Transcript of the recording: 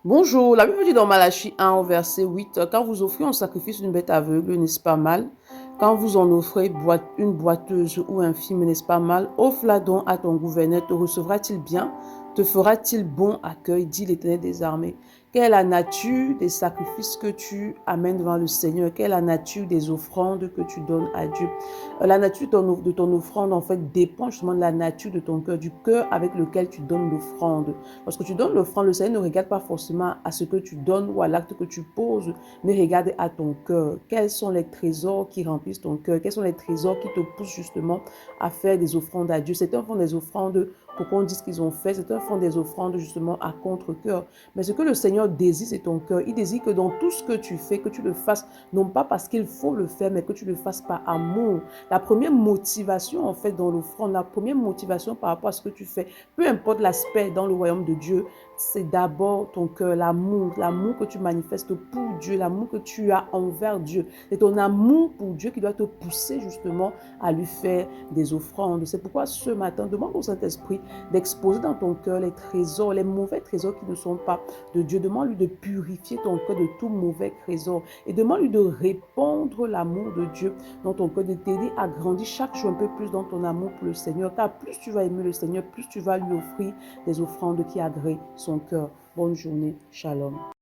Bonjour, la Bible dit dans Malachie 1 au verset 8, quand vous offrez un sacrifice d'une bête aveugle, n'est-ce pas mal? Quand vous en offrez une boiteuse ou un film, n'est-ce pas mal? Offre-la donc à ton gouverneur, te recevra-t-il bien? Te fera-t-il bon accueil, dit l'Éternel des armées. Quelle est la nature des sacrifices que tu amènes devant le Seigneur? Quelle est la nature des offrandes que tu donnes à Dieu? La nature de ton offrande, en fait, dépend justement de la nature de ton cœur, du cœur avec lequel tu donnes l'offrande. Lorsque tu donnes l'offrande, le Seigneur ne regarde pas forcément à ce que tu donnes ou à l'acte que tu poses, mais regarde à ton cœur. Quels sont les trésors qui remplissent ton cœur? Quels sont les trésors qui te poussent justement à faire des offrandes à Dieu? C'est un fond des offrandes pour qu'on dise qu'ils ont fait. C'est un fond des offrandes justement à contre-cœur. Mais ce que le Seigneur désire, c'est ton cœur. Il désire que dans tout ce que tu fais, que tu le fasses, non pas parce qu'il faut le faire, mais que tu le fasses par amour. La première motivation, en fait, dans l'offrande, la première motivation par rapport à ce que tu fais, peu importe l'aspect dans le royaume de Dieu, c'est d'abord ton cœur, l'amour que tu manifestes pour Dieu, l'amour que tu as envers Dieu. C'est ton amour pour Dieu qui doit te pousser justement à lui faire des offrandes. C'est pourquoi ce matin, demande au Saint-Esprit d'exposer dans ton cœur les trésors, les mauvais trésors qui ne sont pas de Dieu. Demande-lui de purifier ton cœur de tout mauvais trésor et demande-lui de répandre l'amour de Dieu dans ton cœur, de t'aider à grandir chaque jour un peu plus dans ton amour pour le Seigneur. Car plus tu vas aimer le Seigneur, plus tu vas lui offrir des offrandes qui agréent son cœur. Bonne journée. Shalom.